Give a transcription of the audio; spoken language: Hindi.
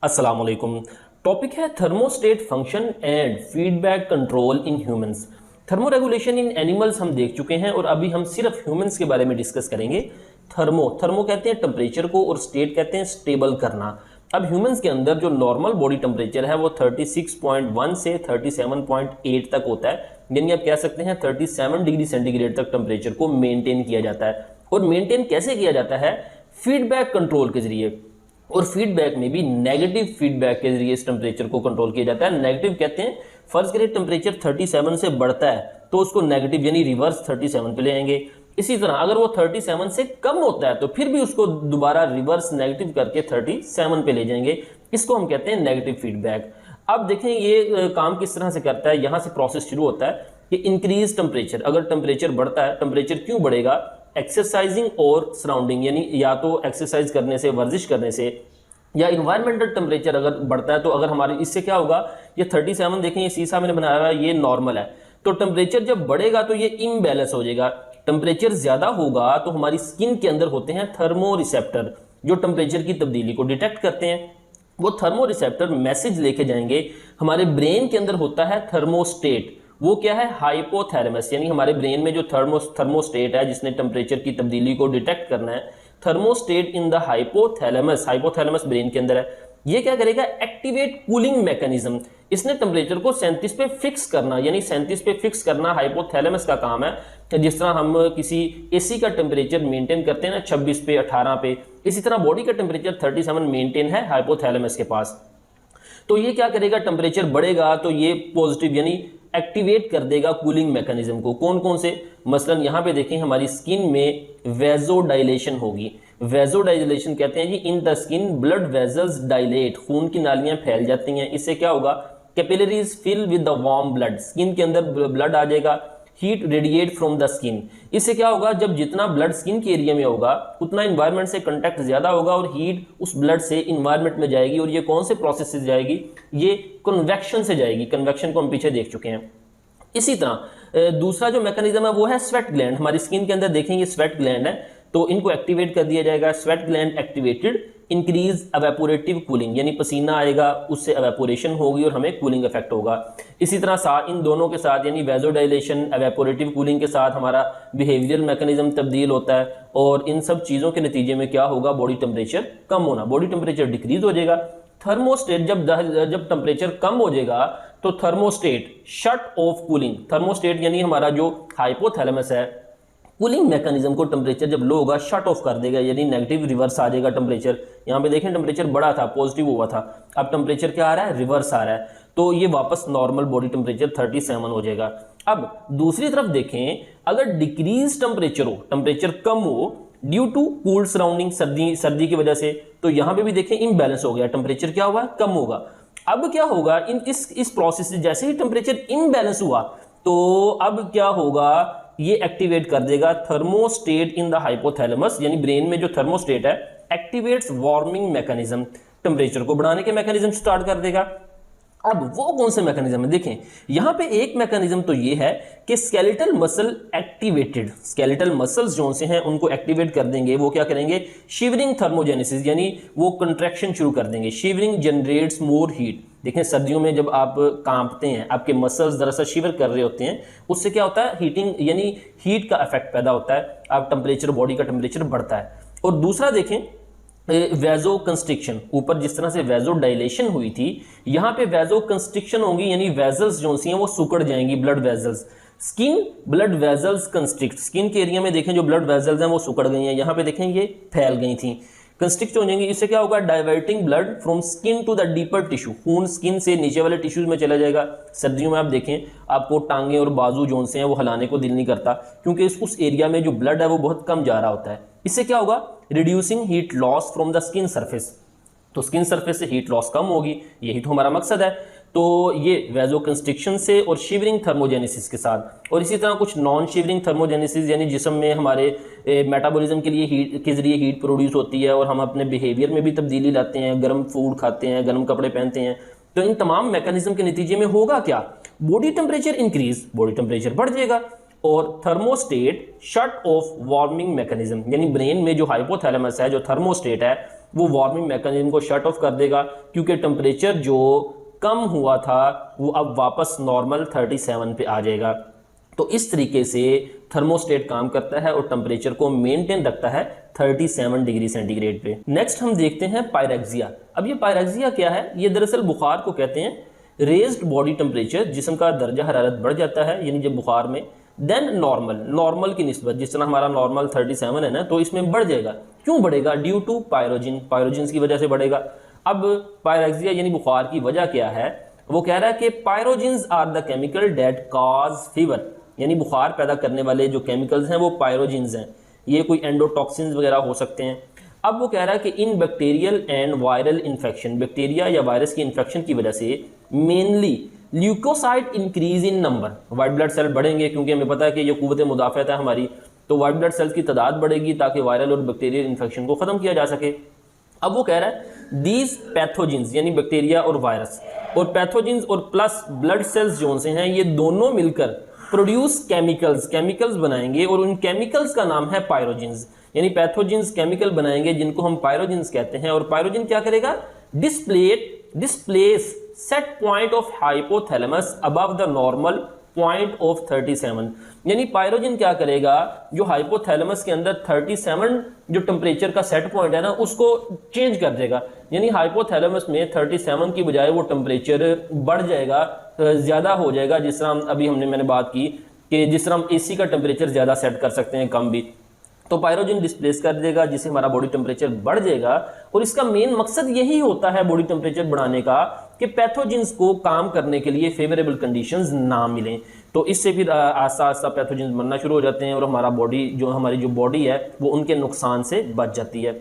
अस्सलाम वालेकुम। टॉपिक है thermostat function and feedback control in humans. Thermo regulation in animals हम देख चुके हैं और अभी हम सिर्फ ह्यूमंस के बारे में डिस्कस करेंगे। थर्मो कहते हैं टेम्परेचर को और स्टेट कहते हैं स्टेबल करना। अब ह्यूमंस के अंदर जो नॉर्मल बॉडी टेम्परेचर है वो 36.1 से 37.8 तक होता है, यानी आप कह सकते हैं 37 डिग्री सेंटीग्रेड तक टेम्परेचर को मेंटेन किया जाता है। और मेंटेन कैसे किया जाता है? फीडबैक कंट्रोल के जरिए। और फीडबैक में भी नेगेटिव फीडबैक के जरिए इस टेम्परेचर को कंट्रोल किया जाता है। नेगेटिव कहते हैं, फर्ज करें टेम्परेचर 37 से बढ़ता है तो उसको नेगेटिव यानी रिवर्स 37 पे ले आएंगे। इसी तरह अगर वो 37 से कम होता है तो फिर भी उसको दोबारा रिवर्स नेगेटिव करके 37 पे ले जाएंगे। इसको हम कहते हैं नेगेटिव फीडबैक। अब देखें ये काम किस तरह से करता है। यहाँ से प्रोसेस शुरू होता है कि इंक्रीज टेम्परेचर, अगर टेम्परेचर बढ़ता है, टेम्परेचर क्यों बढ़ेगा? एक्सरसाइजिंग और सराउंडिंग, यानी या तो एक्सरसाइज करने से, वर्जिश करने से, या इन्वायरमेंटल टेम्परेचर अगर बढ़ता है तो अगर हमारे इससे क्या होगा, ये 37 देखें, ये शीशा मैंने बनाया हुआ है, ये नॉर्मल है। तो टेम्परेचर जब बढ़ेगा तो ये इम्बैलेंस हो जाएगा। टेम्परेचर ज्यादा होगा तो हमारी स्किन के अंदर होते हैं थर्मो रिसेप्टर जो टेम्परेचर की तब्दीली को डिटेक्ट करते हैं। वो थर्मो रिसेप्टर मैसेज लेके जाएंगे। हमारे ब्रेन के अंदर होता है थर्मोस्टेट, वो क्या है? हाइपोथैलेमस, यानी हमारे ब्रेन में जो थर्मोस्टेट है जिसने टेम्परेचर की तब्दीली को डिटेक्ट करना है, thermostat in the hypothalamus. Hypothalamus brain के अंदर है। ये क्या करेगा? Activate cooling mechanism. इसने टेम्परेचर को 37 पे फिक्स करना, यानी 37 पे फिक्स करना हाइपोथैलेमस का काम है। जिस तरह हम किसी एसी का टेम्परेचर मेंटेन करते हैं ना 26 पे, 18 पे, इसी तरह बॉडी का टेम्परेचर 37 मेंटेन है हाइपोथैलेमस के पास। तो ये क्या करेगा? टेम्परेचर बढ़ेगा तो ये पॉजिटिव यानी एक्टिवेट कर देगा कूलिंग मैकेनिज्म को। कौन कौन से? मसलन यहां पे देखें, हमारी स्किन में वेजोडाइलेशन होगी। वेजोडाइलेशन कहते हैं जी, in the skin blood vessels dilate, खून की नालियां फैल जाती हैं। इससे क्या होगा? Capillaries fill with the warm blood, skin के अंदर ब्लड आ जाएगा। Heat radiate from the skin, इससे क्या होगा? जब जितना ब्लड स्किन के एरिया में होगा उतना इन्वायरमेंट से कंटेक्ट ज्यादा होगा और हीट उस ब्लड से इन्वायरमेंट में जाएगी। और ये कौन से प्रोसेस से जाएगी? ये कन्वेक्शन से जाएगी। कन्वेक्शन को हम पीछे देख चुके हैं। इसी तरह दूसरा जो मैकेनिज्म है वो है स्वेट ग्लैंड। हमारी स्किन के अंदर देखेंगे स्वेट ग्लैंड है, तो इनको एक्टिवेट कर दिया जाएगा। Sweat gland activated increase evaporative cooling, यानी पसीना आएगा उससे एवेपोरेशन होगी और हमें कूलिंग इफेक्ट होगा। इसी तरह साथ इन दोनों के साथ यानी वेजोडाइलेशन, एवेपोरेटिव कूलिंग के साथ हमारा बिहेवियरल मैकेनिज्म तब्दील होता है। और इन सब चीज़ों के नतीजे में क्या होगा? बॉडी टेम्परेचर कम होना, बॉडी टेम्परेचर डिक्रीज हो जाएगा। थर्मोस्टेट जब टेम्परेचर कम हो जाएगा तो thermostat shut off cooling. Thermostat यानी हमारा जो हाइपोथैलेमस है, कूलिंग मैकेनिज्म को टेम्परेचर जब लो होगा शट ऑफ कर देगा, यानी नेगेटिव रिवर्स आ जाएगा टेम्परेचर। यहाँ पे देखें टेम्परेचर बढ़ा था, पॉजिटिव हुआ था, अब टेम्परेचर क्या आ रहा है? रिवर्स आ रहा है। तो ये वापस नॉर्मल बॉडी टेम्परेचर 37 हो जाएगा। अब दूसरी तरफ देखें, अगर डिक्रीज टेम्परेचर हो, टेम्परेचर कम हो ड्यू टू कूल्ड सराउंडिंग, सर्दी की वजह से, तो यहाँ पे भी देखें इम्बैलेंस हो गया, टेम्परेचर क्या हुआ? कम होगा। अब क्या होगा? इस प्रोसेस से जैसे ही टेम्परेचर इम्बैलेंस हुआ तो अब क्या होगा? ये एक्टिवेट कर देगा थर्मोस्टेट इन द हाइपोथैलेमस, यानी ब्रेन में जो थर्मोस्टेट है एक्टिवेट्स वार्मिंग मैकेनिज्म, टेम्परेचर को बढ़ाने के मैकेनिज्म स्टार्ट कर देगा। अब वो कौन से मैकेनिज्म है? देखें यहां पे एक मैकेनिज्म तो ये है कि skeletal muscle activated, skeletal muscles जो से हैं उनको एक्टिवेट कर देंगे। वो क्या करेंगे? शिवरिंग थर्मोजेनेसिस, यानी वो कंट्रैक्शन शुरू कर देंगे। Shivering generates more heat. देखें सर्दियों में जब आप कांपते हैं, आपके मसल्स दरअसल शिवर कर रहे होते हैं, उससे क्या होता है? हीटिंग यानी हीट का इफेक्ट पैदा होता है, आप टेम्परेचर, बॉडी का टेम्परेचर बढ़ता है। और दूसरा देखें वेजो कंस्ट्रिक्शन, ऊपर जिस तरह से वेजो डायलेशन हुई थी, यहाँ पे वेजो कंस्ट्रिक्शन होगी, यानी वेजल्स जो सी हैं वो सुकड़ जाएंगी, blood vessels. Skin blood vessels constrict, skin के एरिया में देखें जो ब्लड वेजल्स हैं वो सुकड़ गई हैं, यहाँ पे देखें ये फैल गई थी, कंस्ट्रिक्ट हो जाएंगी। इससे क्या होगा? Diverting blood from skin to the deeper tissue, खून स्किन से नीचे वाले टिश्यूज में चला जाएगा। सर्दियों में आप देखें आपको टांगे और बाजू जोन से हैं वो हिलाने को दिल नहीं करता, क्योंकि उस एरिया में जो ब्लड है वो बहुत कम जा रहा होता है। इससे क्या होगा? Reducing heat loss from the skin surface, तो स्किन सरफेस से हीट लॉस कम होगी, यही तो हमारा मकसद है। तो ये वेजो कंस्ट्रिक्शन से और शिवरिंग थर्मोजेनेसिस के साथ, और इसी तरह कुछ नॉन शिवरिंग थर्मोजेनेसिस, यानी जिस्म में हमारे मेटाबॉलिज्म के लिए हीट के जरिए हीट प्रोड्यूस होती है और हम अपने बिहेवियर में भी तब्दीली लाते हैं, गर्म फूड खाते हैं, गर्म कपड़े पहनते हैं। तो इन तमाम मैकेनिज्म के नतीजे में होगा क्या? Body temperature increase, body temperature बढ़ जाएगा। और thermostat shut off warming mechanism, यानी ब्रेन में जो हाइपोथैलेमस है, जो थर्मोस्टेट है, वो वार्मिंग मैकेनिज्म को शट ऑफ कर देगा, क्योंकि टेम्परेचर जो कम हुआ था वो अब वापस नॉर्मल 37 पे आ जाएगा। तो इस तरीके से थर्मोस्टेट काम करता है और टेम्परेचर को मेंटेन रखता है 37 डिग्री सेंटीग्रेड पे। नेक्स्ट हम देखते हैं पायरेक्सिया। अब ये पायरेक्सिया क्या है? ये दरअसल बुखार को कहते हैं। रेज्ड बॉडी टेम्परेचर, जिस्म का दर्जा हरारत बढ़ जाता है यानी जब बुखार में, देन नॉर्मल की निस्बत, जिस तरह हमारा नॉर्मल 37 है ना, तो इसमें बढ़ जाएगा। क्यों बढ़ेगा? ड्यू टू पायरोजिन की वजह से बढ़ेगा। अब पायरेक्सिया यानी बुखार की वजह क्या है? वो कह रहा है कि pyrogens are the chemical that cause fever, यानी बुखार पैदा करने वाले जो केमिकल्स हैं वो पायरोजिन्स हैं। ये कोई एंडोटॉक्सिन्स वगैरह हो सकते हैं। अब वो कह रहा है कि in bacterial and viral infection, bacteria या वायरस की इन्फेक्शन की वजह से mainly leucocyte increase in number, white blood cell बढ़ेंगे, क्योंकि हमें पता है कि ये कुव्वत मुदाफ़त है हमारी, तो वाइट ब्लड सेल्स की तादाद बढ़ेगी ताकि वायरल और बैक्टीरियल इन्फेक्शन को ख़त्म किया जा सके। अब वो कह रहा है दीज पैथोजिन्स, यानी बैक्टीरिया और वायरस और पैथोजिन्स और प्लस ब्लड सेल्स जो से हैं, ये दोनों मिलकर प्रोड्यूस केमिकल्स बनाएंगे और उन केमिकल्स का नाम है पायरोजिन्स। यानी पैथोजिन्स केमिकल बनाएंगे जिनको हम पायरोजिन्स कहते हैं, और पायरोजिन क्या करेगा? Displace set point of hypothalamus above the normal point of 37, यानी पायरोजिन क्या करेगा? जो हाइपोथैलेमस के अंदर 37 जो टेम्परेचर का सेट पॉइंट है ना, उसको चेंज कर देगा। यानी हाइपोथैलेमस में 37 की बजाय वो टेम्परेचर बढ़ जाएगा, ज़्यादा हो जाएगा। जिस तरह अभी मैंने बात की कि जिस तरह हम एसी का टेम्परेचर ज़्यादा सेट कर सकते हैं, कम भी, तो पायरोजिन डिस्प्लेस कर देगा, जिससे हमारा बॉडी टेम्परेचर बढ़ जाएगा। और इसका मेन मकसद यही होता है बॉडी टेम्परेचर बढ़ाने का कि पैथोजिन्स को काम करने के लिए फेवरेबल कंडीशंस ना मिलें। तो इससे फिर आस्ता आस्ता पैथोजिन्स बनना शुरू हो जाते हैं और हमारी जो बॉडी है वो उनके नुकसान से बच जाती है।